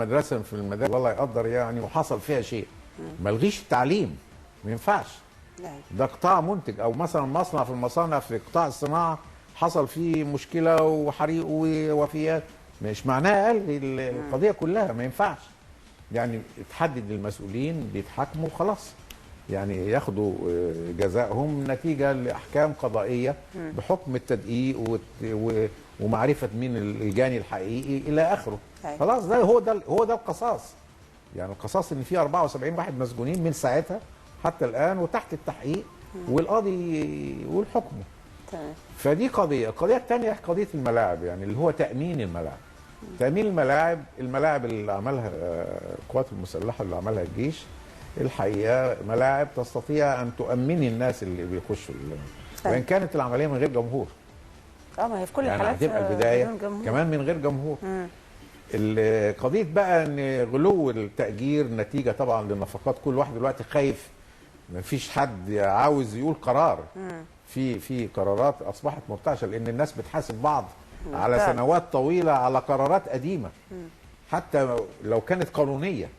مدرسه في المدارس الله يقدر يعني وحصل فيها شيء، ما الغيش التعليم، ما ينفعش. ده قطاع منتج، او مثلا مصنع في المصانع في قطاع الصناعه حصل فيه مشكله وحريق ووفيات، مش معناها الغي القضيه كلها، ما ينفعش. يعني تحدد المسؤولين بيتحاكموا خلاص، يعني ياخدوا جزائهم نتيجه لاحكام قضائيه بحكم التدقيق ومعرفه مين الجاني الحقيقي الى اخره. خلاص، ده هو ده القصاص. يعني القصاص ان في 74 واحد مسجونين من ساعتها حتى الان وتحت التحقيق والقاضي يقول حكمه. فدي قضيه. القضيه الثانيه قضيه الملاعب، يعني اللي هو تامين الملاعب. تامين الملاعب اللي عملها القوات المسلحه، اللي عملها الجيش، الحقيقه ملاعب تستطيع ان تؤمني الناس اللي بيخشوا، وان كانت العمليه من غير جمهور. ما هي في كل يعني الحالات هتبقى البدايه كمان من غير جمهور. قضيه بقى ان غلو التاجير نتيجه طبعا للنفقات، كل واحد دلوقتي خايف، ما فيش حد عاوز يقول قرار. في قرارات اصبحت مرتعشه لان الناس بتحاسب بعض على سنوات طويله على قرارات قديمه حتى لو كانت قانونيه،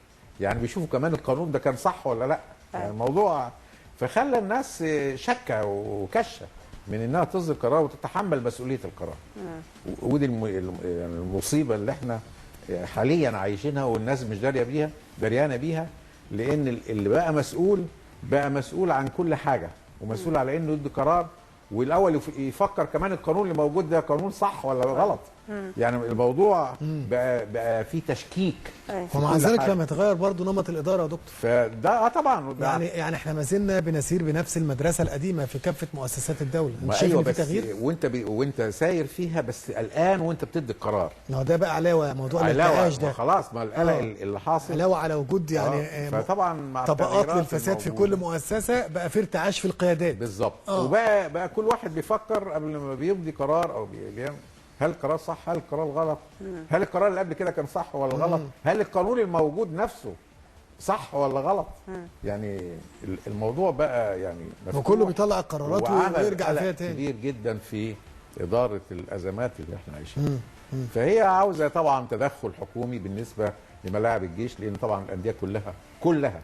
يعني بيشوفوا كمان القانون ده كان صح ولا لا. يعني الموضوع فخلى الناس شكه وكشه من انها تصدر قرار وتتحمل مسؤوليه القرار. ودي المصيبه اللي احنا حاليا عايشينها والناس مش دريانه بيها، لان اللي بقى مسؤول عن كل حاجه، ومسؤول على انه يدي قرار، والاول يفكر كمان القانون اللي موجود ده قانون صح ولا غلط. يعني الموضوع بقى فيه تشكيك. ومع ذلك لما يتغير برضه نمط الاداره يا دكتور، فده طبعا يعني احنا ما زلنا بنسير بنفس المدرسه القديمه في كافه مؤسسات الدوله. ايوه، بس وانت ساير فيها بس قلقان وانت بتدي القرار. ما ده بقى علاوه موضوع الانتعاش ده. خلاص، ما القلق اللي حاصل علاوه على وجود يعني فطبعا مع طبقات للفساد في كل مؤسسه، بقى في ارتعاش في القيادات بالظبط. وبقى كل واحد بيفكر قبل ما بيمضي قرار او بيعمل، هل القرار صح؟ هل القرار غلط؟ هل القرار اللي قبل كده كان صح ولا غلط؟ هل القانون الموجود نفسه صح ولا غلط؟ يعني الموضوع بقى يعني وكله بيطلع القرارات ويرجع فيها تاني. كبير جدا في إدارة الأزمات اللي احنا عايشينها. فهي عاوزة طبعا تدخل حكومي بالنسبة لملاعب الجيش، لأن طبعا الأندية كلها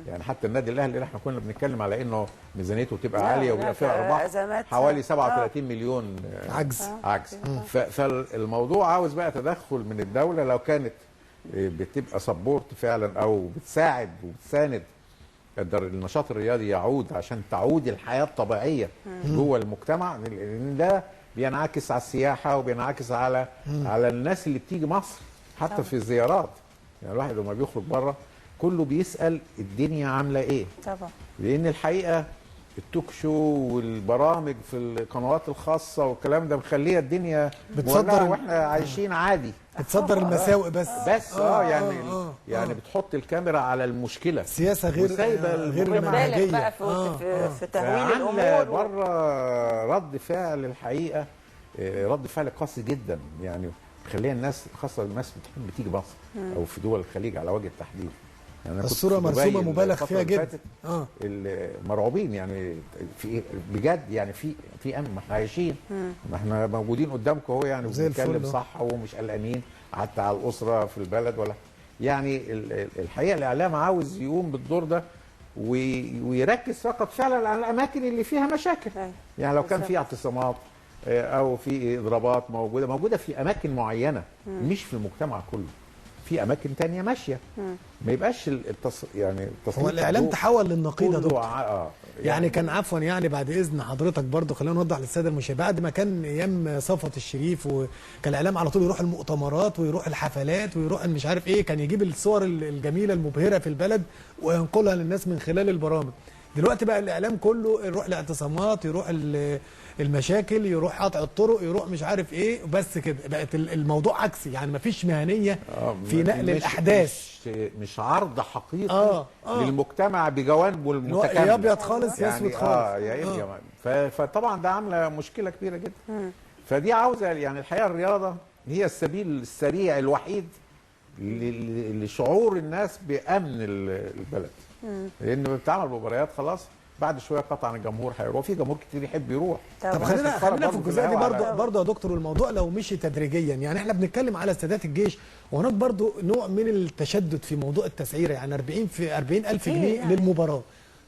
يعني حتى النادي الاهلي اللي احنا كنا بنتكلم على انه ميزانيته تبقى عاليه وبيبقى فيها ارباح حوالي 37 مليون عجز. فالموضوع عاوز بقى تدخل من الدوله، لو كانت بتبقى سبورت فعلا او بتساعد وبتساند النشاط الرياضي يعود عشان تعود الحياه الطبيعيه جوه المجتمع، لان ده بينعكس على السياحه وبينعكس على الناس اللي بتيجي مصر حتى في الزيارات. يعني الواحد لما بيخرج بره كله بيسأل الدنيا عاملة ايه؟ طبعا. لأن الحقيقة التوك شو والبرامج في القنوات الخاصة والكلام ده مخليها الدنيا بتصدر واحنا عايشين عادي. بتصدر المساوئ بس يعني بتحط الكاميرا على المشكلة. سياسة غير منهجية بقى في تهويل الأمور. بره رد فعل الحقيقة رد فعل قاسي جدا، يعني خليها الناس خاصة الناس بتحب تيجي مصر أو في دول الخليج على وجه التحديد. يعني الصورة مرسومة مبالغ فيها جدا. مرعوبين يعني في بجد، يعني في امن، ما احنا عايشين، ما احنا موجودين قدامكم اهو، يعني بنتكلم صح ومش قلقانين حتى على الاسره في البلد ولا يعني. الحقيقه الاعلام عاوز يقوم بالدور ده ويركز فقط فعلا على الاماكن اللي فيها مشاكل. يعني لو كان في اعتصامات او في اضرابات موجوده في اماكن معينه مش في المجتمع كله، في اماكن تانية ماشيه، ما يبقاش يعني هو الاعلام تحول للنقيض يا دكتور. يعني كان عفوا يعني بعد اذن حضرتك برضو خلينا نوضح للساده المشاهدين، بعد ما كان ايام صفوت الشريف وكان الاعلام على طول يروح المؤتمرات ويروح الحفلات ويروح مش عارف ايه، كان يجيب الصور الجميله المبهره في البلد وينقلها للناس من خلال البرامج. دلوقتي بقى الاعلام كله يروح الاعتصامات، يروح المشاكل، يروح قطع الطرق، يروح مش عارف ايه، بس كده بقت الموضوع عكسي، يعني مفيش مهنيه في نقل الاحداث، مش عرض حقيقي للمجتمع بجوانبه المتكامله، يا ابيض خالص يا اسود خالص. فطبعا ده عامله مشكله كبيره جدا. فدي عاوزه يعني الحقيقه الرياضه هي السبيل السريع الوحيد لشعور الناس بامن البلد، لان بتعمل مباريات خلاص بعد شويه قطعا الجمهور هيروح، وفي جمهور كتير يحب يروح. طب خلينا في الجزئيه دي برضه يا دكتور، الموضوع لو مشي تدريجيا، يعني احنا بنتكلم على استادات الجيش، وهناك برضه نوع من التشدد في موضوع التسعيره، يعني 40,000 جنيه يعني للمباراه.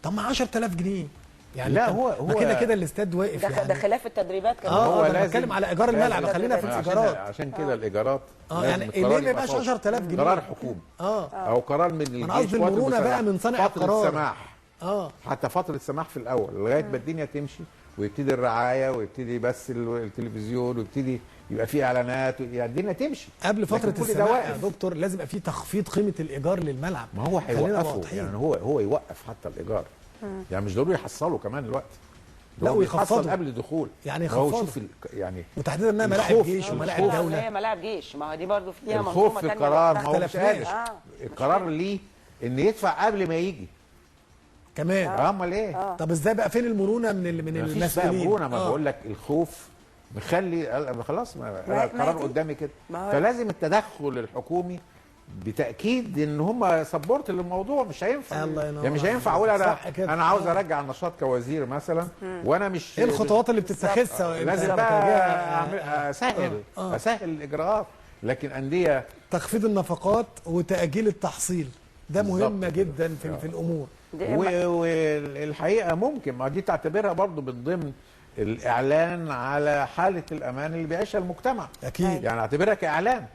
طب ما 10,000 جنيه يعني. لا هو كده الاستاد واقف يعني. ده خلاف التدريبات كمان. هو لازم بنتكلم على ايجار الملعب، خلينا في الايجارات. عشان كده الايجارات يعني ليه ما يبقاش 10,000 جنيه؟ قرار حكومي او قرار من الجيش. انا قصدي المرونه بقى من صانع القرار. فتره السماح حتى فتره السماح في الاول لغايه ما الدنيا تمشي ويبتدي الرعايه ويبتدي بس التلفزيون ويبتدي يبقى في اعلانات، يعني الدنيا تمشي. قبل فتره السماح يا دكتور لازم يبقى في تخفيض قيمه الايجار للملعب. ما هو هيوقفه، يعني هو يوقف حتى الايجار. يعني مش ضروري يحصله كمان الوقت، لا ويخفضه قبل الدخول. يعني يخفضه يعني وتحديدا انها ملاعب جيش وملاعب دوله. هي ملاعب جيش، ما هو دي برضه فيها الخوف في القرار. ما هو مش قادر القرار ليه ان يدفع قبل ما يجي كمان. امال ايه؟ طب ازاي بقى فين المرونه من المسؤولين؟ مرونه. ما بقول لك الخوف مخلي خلاص القرار قدامي كده. فلازم التدخل الحكومي بالتاكيد ان هم سبورت للموضوع. مش هينفع يعني مش هينفع اقول انا عاوز ارجع النشاط كوزير مثلا وانا مش ايه الخطوات اللي بتتخذها؟ لازم بقى اسهل الاجراءات. لكن انديه تخفيض النفقات وتاجيل التحصيل ده مهم جدا في الامور. والحقيقه ممكن ما دي تعتبرها برضو من ضمن الاعلان على حاله الامان اللي بيعيشها المجتمع. اكيد يعني اعتبرها كاعلان.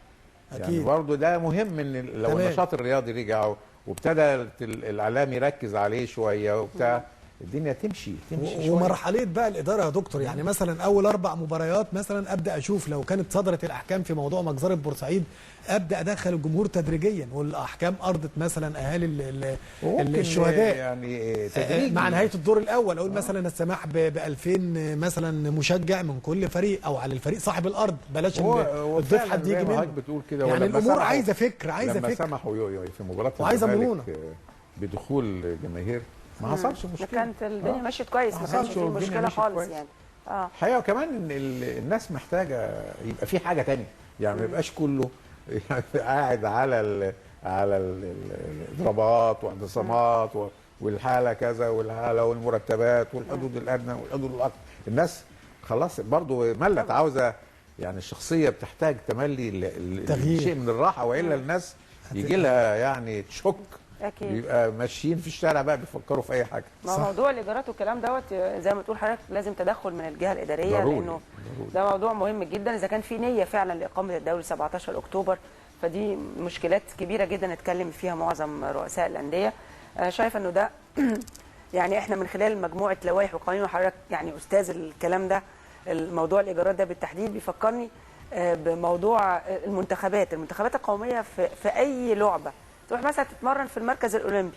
أكيد. يعني برضه ده مهم ان لو النشاط الرياضي رجع وابتدى الاعلام يركز عليه شويه وبتاع الدنيا تمشي شويه. ومرحله بقى الاداره يا دكتور، يعني مثلا اول 4 مباريات مثلا ابدا اشوف لو كانت صدرت الاحكام في موضوع مجزره بورسعيد ابدا ادخل الجمهور تدريجيا، والاحكام ارضت مثلا اهالي الشهداء يعني تدريجي. مع نهايه الدور الاول اقول مثلا السماح ب 2000 مثلا مشجع من كل فريق او على الفريق صاحب الارض، بلاش الضيف حد يجي منه. بتقول كده يعني الامور عايزه فكر لما سمحوا في مباراه وعايزه مرونه بدخول جماهير ما حصلش مشكله. كانت الدنيا مشيت كويس، ما كانش في مشكله خالص يعني. الحقيقه كمان ان الناس محتاجه يبقى في حاجه ثانيه، يعني ما يبقاش كله يعني قاعد على الاضرابات واعتصامات والحاله كذا والحاله والمرتبات والحدود الادنى والحدود الاقصى. الناس خلاص برضو ملت، عاوزه يعني الشخصيه بتحتاج تملي شيء من الراحه، والا الناس يجي لها يعني تشك. اكيد بيبقى ماشيين في الشارع بقى بيفكروا في اي حاجه. ما موضوع الايجارات والكلام دوت زي ما تقول حضرتك لازم تدخل من الجهه الاداريه ضروري. لانه ده موضوع مهم جدا. اذا كان في نيه فعلا لاقامه الدوري 17 اكتوبر فدي مشكلات كبيره جدا اتكلم فيها معظم رؤساء الانديه. انا شايفه انه ده يعني احنا من خلال مجموعه لوائح وقوانين، وحضرتك يعني استاذ الكلام ده، الموضوع الايجارات ده بالتحديد بيفكرني بموضوع المنتخبات القوميه في اي لعبه تروح مثلا تتمرن في المركز الاولمبي،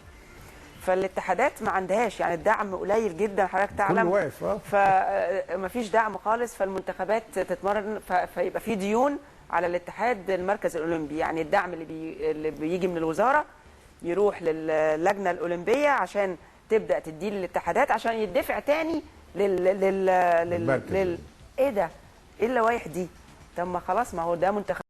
فالاتحادات ما عندهاش يعني الدعم قليل جدا حضرتك تعلم، كله واقف فما فيش دعم خالص، فالمنتخبات تتمرن فيبقى في ديون على الاتحاد المركز الاولمبي. يعني الدعم اللي بيجي من الوزاره يروح للجنه الاولمبيه عشان تبدا تديه للاتحادات عشان يدفع تاني ايه ده؟ ايه اللوائح دي؟ طب ما خلاص ما هو ده منتخب